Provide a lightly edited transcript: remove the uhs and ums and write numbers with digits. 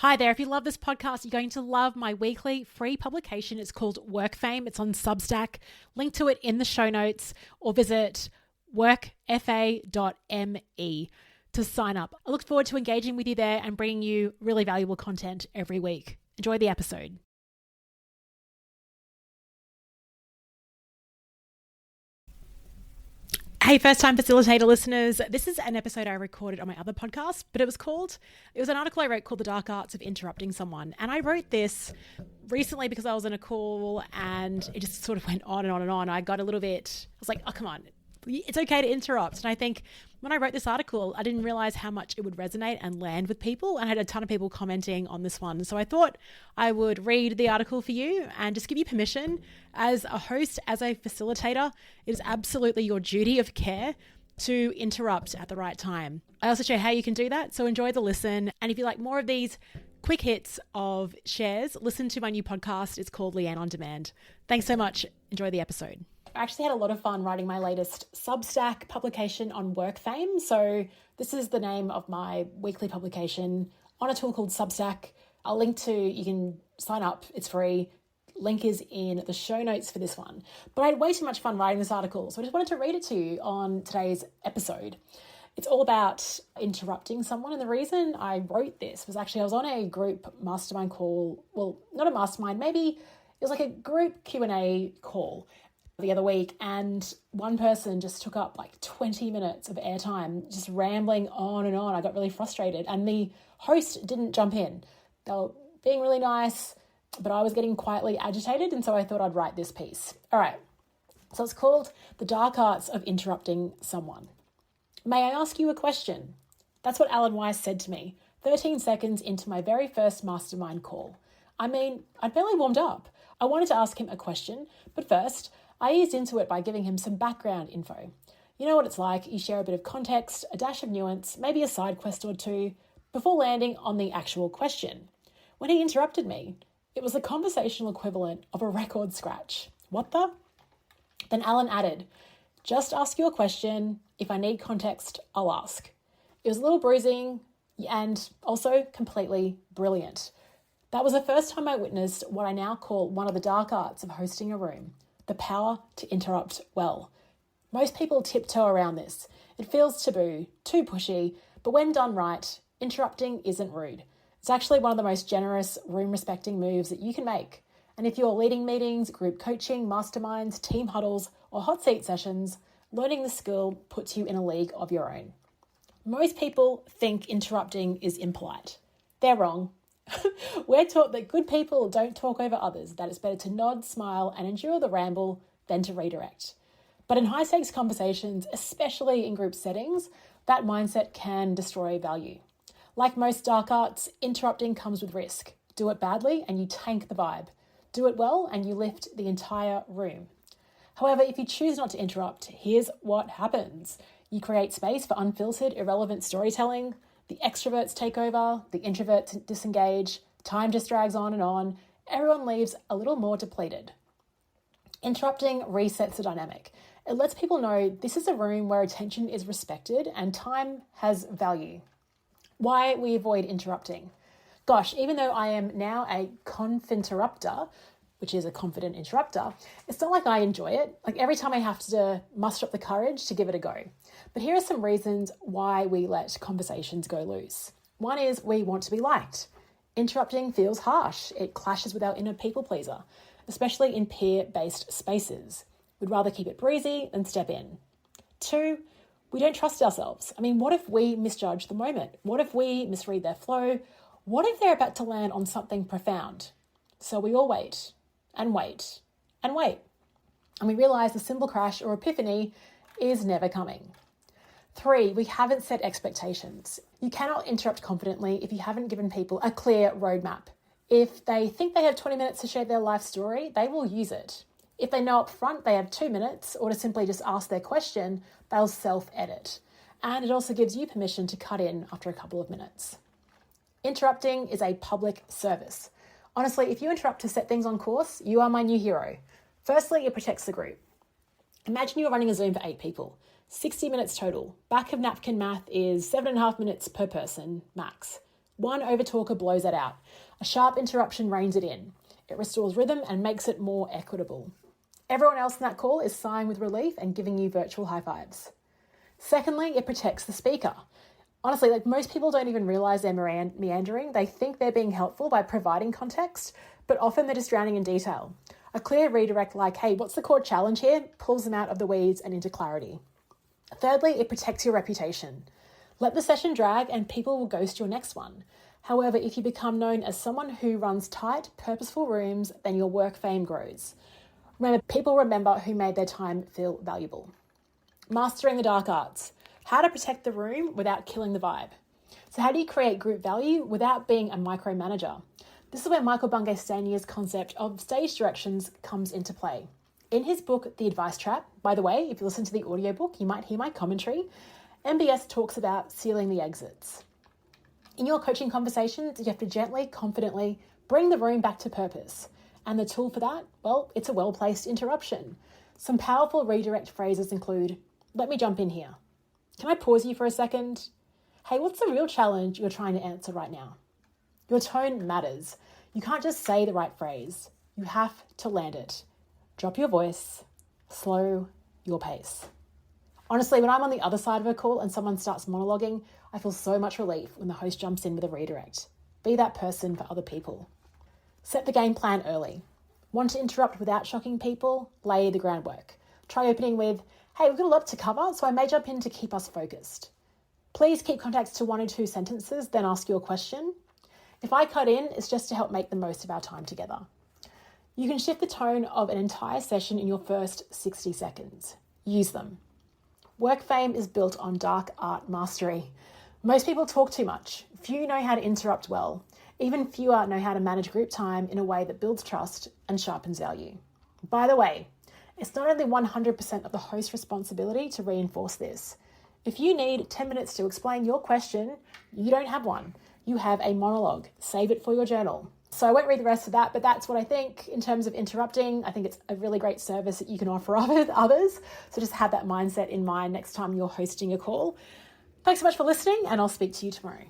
Hi there. If you love this podcast, you're going to love my weekly free publication. It's called Work Fame. It's on Substack. Link to it in the show notes or visit workfa.me to sign up. I look forward to engaging with you there and bringing you really valuable content every week. Enjoy the episode. Hey, first-time facilitator listeners. This is an episode I recorded on my other podcast, but it was an article I wrote called The Dark Arts of Interrupting Someone. And I wrote this recently because I was in a call and it just sort of went on and on and on. I got a little bit, I was like, oh, come on. It's okay to interrupt. And I think when I wrote this article, I didn't realize how much it would resonate and land with people. And I had a ton of people commenting on this one. So I thought I would read the article for you and just give you permission as a host, as a facilitator. It is absolutely your duty of care to interrupt at the right time. I also show how you can do that. So enjoy the listen. And if you like more of these quick hits of shares, listen to my new podcast. It's called Leanne on Demand. Thanks so much. Enjoy the episode. I actually had a lot of fun writing my latest Substack publication on work fame. So this is the name of my weekly publication on a tool called Substack. I'll link to, you can sign up, it's free. Link is in the show notes for this one. But I had way too much fun writing this article, so I just wanted to read it to you on today's episode. It's all about interrupting someone. And the reason I wrote this was actually I was on a group mastermind call. Well, not a mastermind, maybe it was like a group Q&A call the other week, and one person just took up like 20 minutes of airtime, just rambling on and on. I got really frustrated, and the host didn't jump in. They were being really nice, but I was getting quietly agitated, and so I thought I'd write this piece. All right, so it's called The Dark Arts of Interrupting Someone. May I ask you a question? That's what Alan Weiss said to me 13 seconds into my very first mastermind call. I mean, I'd barely warmed up. I wanted to ask him a question, but first, I eased into it by giving him some background info. You know what it's like, you share a bit of context, a dash of nuance, maybe a side quest or two, before landing on the actual question. When he interrupted me, it was the conversational equivalent of a record scratch. What the? Then Alan added, just ask you a question. If I need context, I'll ask. It was a little bruising and also completely brilliant. That was the first time I witnessed what I now call one of the dark arts of hosting a room. The power to interrupt well. Most people tiptoe around this. It feels taboo, too pushy, but when done right, interrupting isn't rude. It's actually one of the most generous, room-respecting moves that you can make. And if you're leading meetings, group coaching, masterminds, team huddles, or hot seat sessions, learning the skill puts you in a league of your own. Most people think interrupting is impolite. They're wrong. We're taught that good people don't talk over others, that it's better to nod, smile, and endure the ramble than to redirect. But in high-stakes conversations, especially in group settings, that mindset can destroy value. Like most dark arts, interrupting comes with risk. Do it badly and you tank the vibe. Do it well and you lift the entire room. However, if you choose not to interrupt, here's what happens. You create space for unfiltered, irrelevant storytelling. The extroverts take over, the introverts disengage, time just drags on and on. Everyone leaves a little more depleted. Interrupting resets the dynamic. It lets people know this is a room where attention is respected and time has value. Why we avoid interrupting? Gosh, even though I am now a confinterrupter, which is a confident interrupter, it's not like I enjoy it. Like every time I have to muster up the courage to give it a go. But here are some reasons why we let conversations go loose. One is we want to be liked. Interrupting feels harsh. It clashes with our inner people pleaser, especially in peer-based spaces. We'd rather keep it breezy than step in. Two, we don't trust ourselves. I mean, what if we misjudge the moment? What if we misread their flow? What if they're about to land on something profound? So we all wait and wait and wait. And we realize the symbol crash or epiphany is never coming. Three, we haven't set expectations. You cannot interrupt confidently if you haven't given people a clear roadmap. If they think they have 20 minutes to share their life story, they will use it. If they know up front they have 2 minutes or to simply just ask their question, they'll self-edit. And it also gives you permission to cut in after a couple of minutes. Interrupting is a public service. Honestly, if you interrupt to set things on course, you are my new hero. Firstly, it protects the group. Imagine you're running a Zoom for 8 people, 60 minutes total. Back of napkin math is 7.5 minutes per person, max. One overtalker blows it out. A sharp interruption reins it in. It restores rhythm and makes it more equitable. Everyone else in that call is sighing with relief and giving you virtual high fives. Secondly, it protects the speaker. Honestly, most people don't even realize they're meandering. They think they're being helpful by providing context, but often they're just drowning in detail. A clear redirect like, hey, what's the core challenge here? Pulls them out of the weeds and into clarity. Thirdly, it protects your reputation. Let the session drag and people will ghost your next one. However, if you become known as someone who runs tight, purposeful rooms, then your work fame grows. Remember, people remember who made their time feel valuable. Mastering the dark arts. How to protect the room without killing the vibe. So how do you create group value without being a micromanager? This is where Michael Bungay Stanier's concept of stage directions comes into play. In his book, The Advice Trap, by the way, if you listen to the audiobook, you might hear my commentary, MBS talks about sealing the exits. In your coaching conversations, you have to gently, confidently bring the room back to purpose. And the tool for that, well, it's a well-placed interruption. Some powerful redirect phrases include, let me jump in here. Can I pause you for a second? Hey, what's the real challenge you're trying to answer right now? Your tone matters. You can't just say the right phrase. You have to land it. Drop your voice. Slow your pace. Honestly, when I'm on the other side of a call and someone starts monologuing, I feel so much relief when the host jumps in with a redirect. Be that person for other people. Set the game plan early. Want to interrupt without shocking people? Lay the groundwork. Try opening with, hey, we've got a lot to cover, so I may jump in to keep us focused. Please keep context to 1 or 2 sentences, then ask your question. If I cut in, it's just to help make the most of our time together. You can shift the tone of an entire session in your first 60 seconds. Use them. Work fame is built on dark art mastery. Most people talk too much. Few know how to interrupt well. Even fewer know how to manage group time in a way that builds trust and sharpens value. By the way, it's not only 100% of the host's responsibility to reinforce this. If you need 10 minutes to explain your question, you don't have one. You have a monologue. Save it for your journal. So I won't read the rest of that, but that's what I think in terms of interrupting. I think it's a really great service that you can offer others. So just have that mindset in mind next time you're hosting a call. Thanks so much for listening, and I'll speak to you tomorrow.